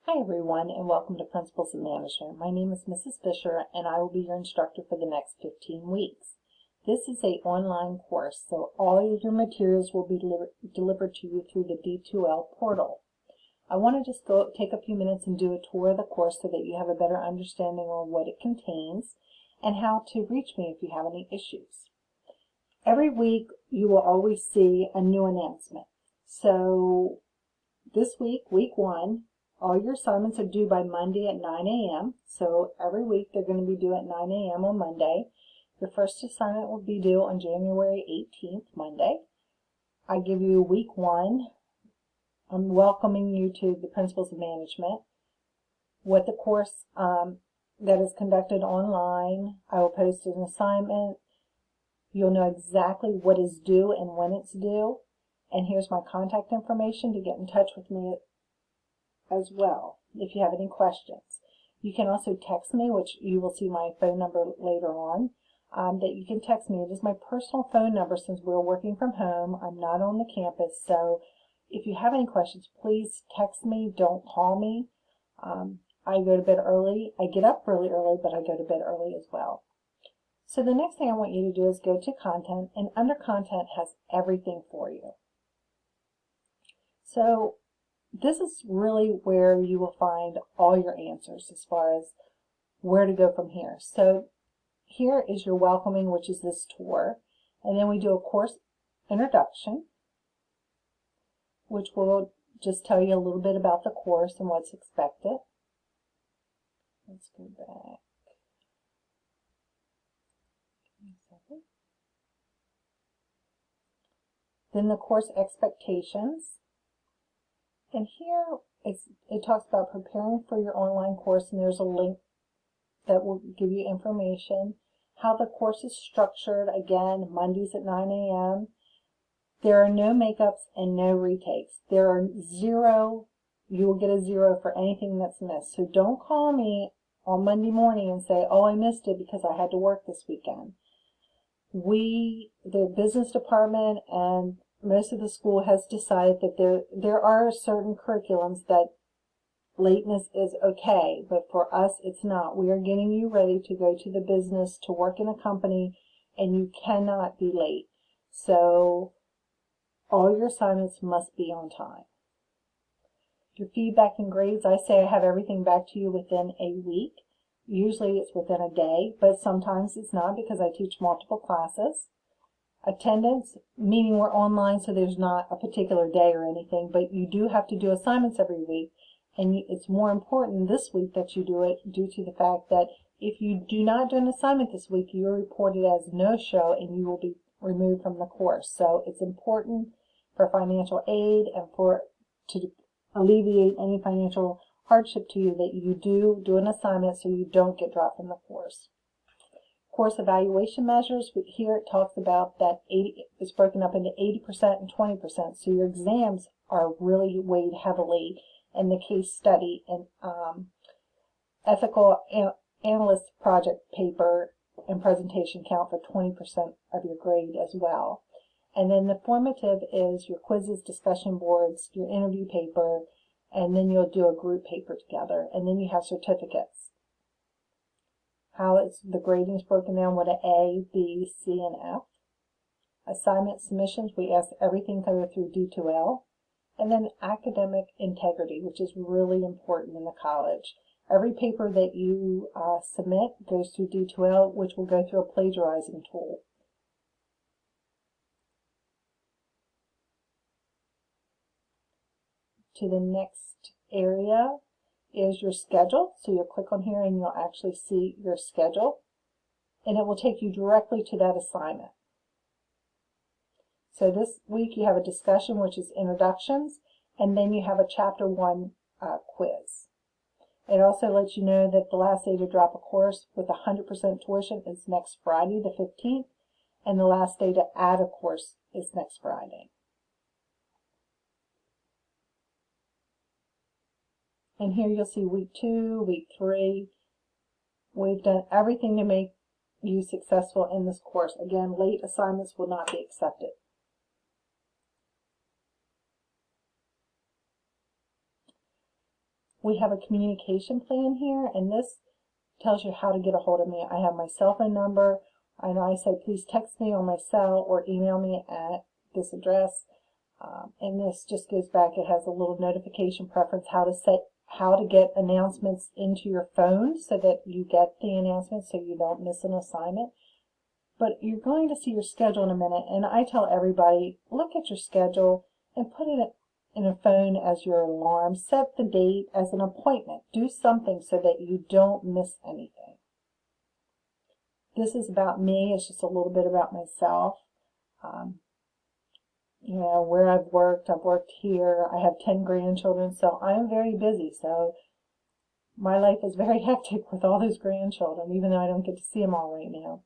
Hi everyone, and welcome to Principles of Management. My name is Mrs. Fisher and I will be your instructor for the next 15 weeks. This is an online course, so all of your materials will be delivered to you through the D2L portal. I want to just take a few minutes and do a tour of the course so that you have a better understanding of what it contains and how to reach me if you have any issues. Every week you will always see a new announcement. So this week, week 1, all your assignments are due by Monday at 9 a.m. So every week they're going to be due at 9 a.m. on Monday. Your first assignment will be due on January 18th, Monday. I give you week 1. I'm welcoming you to the Principles of Management. What the course that is conducted online. I will post an assignment. You'll know exactly what is due and when it's due. And here's my contact information to get in touch with me as well if you have any questions. You can also text me, which you will see my phone number later on, that you can text me. It is my personal phone number since we're working from home. I'm not on the campus, so if you have any questions, please text me. Don't call me. I go to bed early. I get up really early, but I go to bed early as well. So the next thing I want you to do is go to Content, and under Content has everything for you. So this is really where you will find all your answers as far as where to go from here. So here is your welcoming, which is this tour. And then we do a course introduction, which will just tell you a little bit about the course and what's expected. Let's go back. Give me a second. Then the course expectations. And here it talks about preparing for your online course, and there's a link that will give you information. How the course is structured, again, Mondays at 9 a.m. There are no makeups and no retakes. There are 0, you will get a 0 for anything that's missed. So don't call me on Monday morning and say, oh, I missed it because I had to work this weekend. The business department and most of the school has decided that there are certain curriculums that lateness is okay, but for us it's not. We are getting you ready to go to the business to work in a company, and you cannot be late. So all your assignments must be on time. Your feedback and grades, I say I have everything back to you within a week. Usually it's within a day, but sometimes it's not because I teach multiple classes. Attendance, meaning we're online, so there's not a particular day or anything, but you do have to do assignments every week, and it's more important this week that you do it due to the fact that if you do not do an assignment this week, you are reported as no-show and you will be removed from the course. So it's important for financial aid and to alleviate any financial hardship to you that you do an assignment so you don't get dropped from the course. Course evaluation measures, here it talks about that it's broken up into 80% and 20%. So your exams are really weighed heavily, and the case study and ethical analyst project paper and presentation count for 20% of your grade as well. And then the formative is your quizzes, discussion boards, your interview paper, and then you'll do a group paper together, and then you have certificates. How the grading is broken down, what an A, B, C, and F. Assignment submissions, we ask everything go through D2L. And then academic integrity, which is really important in the college. Every paper that you submit goes through D2L, which will go through a plagiarizing tool. To the next area is your schedule. So you'll click on here and you'll actually see your schedule, and it will take you directly to that assignment. So this week you have a discussion, which is introductions, and then you have a chapter 1 quiz. It also lets you know that the last day to drop a course with 100% tuition is next Friday the 15th, and the last day to add a course is next Friday. And here you'll see week 2, week 3. We've done everything to make you successful in this course. Again, late assignments will not be accepted. we have a communication plan here, and this tells you how to get a hold of me. I have my cell phone number, and I say please text me on my cell or email me at this address. And this just goes back, it has a little notification preference, how to get announcements into your phone so that you get the announcements so you don't miss an assignment. But you're going to see your schedule in a minute, and I tell everybody, look at your schedule and put it in a phone as your alarm. Set the date as an appointment. Do something so that you don't miss anything. This is about me. It's just a little bit about myself. You know, where I've worked here. I have 10 grandchildren, so I'm very busy. So my life is very hectic with all those grandchildren, even though I don't get to see them all right now.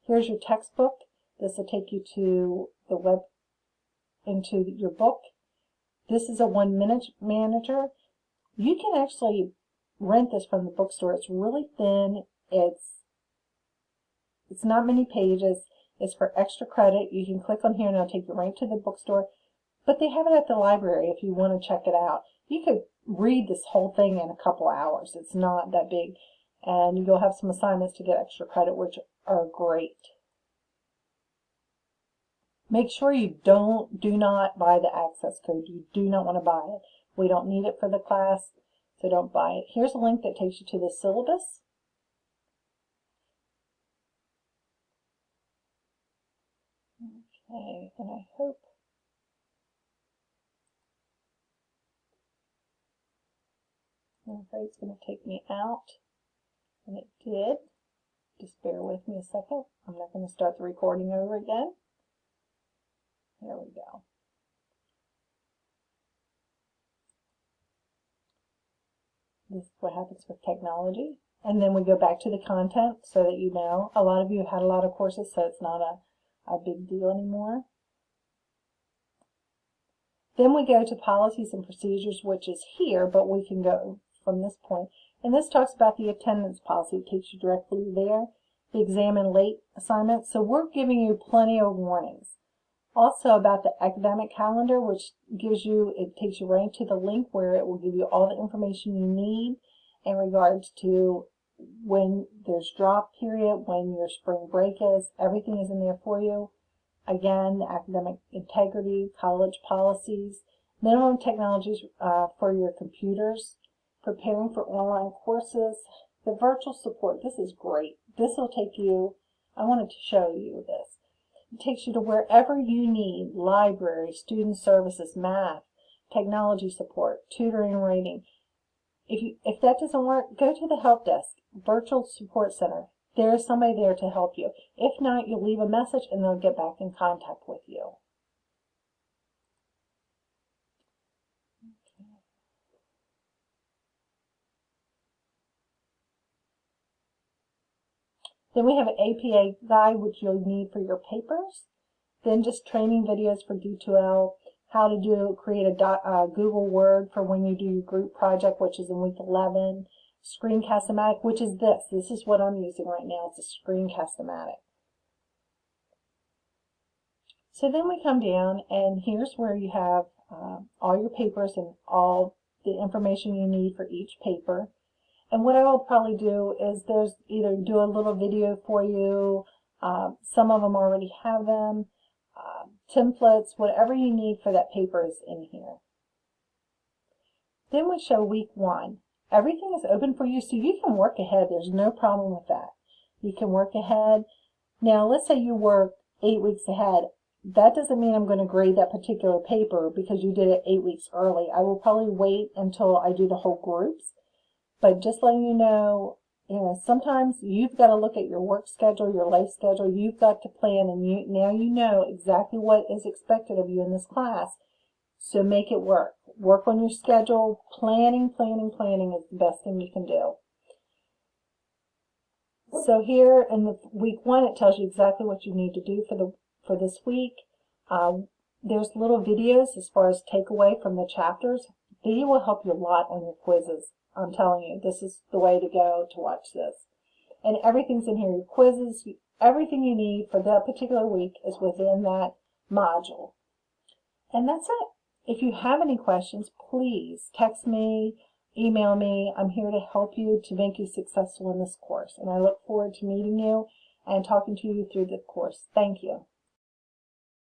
Here's your textbook. This will take you to the web, into your book. This is a 1-minute manager. You can actually rent this from the bookstore. It's really thin. It's not many pages. It's for extra credit. You can click on here and it'll take you right to the bookstore. But they have it at the library if you want to check it out. You could read this whole thing in a couple hours. It's not that big. And you'll have some assignments to get extra credit, which are great. Make sure you do not buy the access code. You do not want to buy it. We don't need it for the class, so don't buy it. Here's a link that takes you to the syllabus. Okay, and I hope I'm afraid it's going to take me out, and it did. Just bear with me a second. I'm not going to start the recording over again. There we go. This is what happens with technology. And then we go back to the content so that you know. A lot of you have had a lot of courses, so it's not a big deal anymore. Then we go to policies and procedures, which is here, but we can go from this point. And this talks about the attendance policy. It takes you directly there. The exam and late assignments. So we're giving you plenty of warnings. Also about the academic calendar, which gives you, it takes you right to the link where it will give you all the information you need in regards to when there's drop period, when your spring break is. Everything is in there for you. Again, the academic integrity, college policies, minimum technologies for your computers, preparing for online courses, the virtual support. This is great. This will take you, I wanted to show you this. It takes you to wherever you need, library, student services, math, technology support, tutoring and writing. If that doesn't work, go to the help desk, virtual support center. There is somebody there to help you. If not, you'll leave a message and they'll get back in contact with you. Okay. Then we have an APA guide, which you'll need for your papers. Then just training videos for D2L, how to create a Google Word for when you do your group project, which is in week 11. Screencast-O-Matic, which is this. This is what I'm using right now. It's a Screencast-O-Matic. So then we come down, and here's where you have all your papers and all the information you need for each paper. And what I will probably do is there's either do a little video for you. Some of them already have them. Templates, whatever you need for that paper is in here. Then we show week 1. Everything is open for you, so you can work ahead. There's no problem with that. You can work ahead. Now, let's say you work 8 weeks ahead. That doesn't mean I'm going to grade that particular paper because you did it 8 weeks early. I will probably wait until I do the whole groups. But just letting you know, sometimes you've got to look at your work schedule, your life schedule. You've got to plan, and now you know exactly what is expected of you in this class. So make it work. Work on your schedule. Planning is the best thing you can do. So here in the week 1, it tells you exactly what you need to do for this week. There's little videos as far as takeaway from the chapters. They will help you a lot on your quizzes. I'm telling you, this is the way to go to watch this. And everything's in here. Your quizzes, everything you need for that particular week is within that module. And that's it. If you have any questions, please text me, email me. I'm here to help you to make you successful in this course. And I look forward to meeting you and talking to you through the course. Thank you.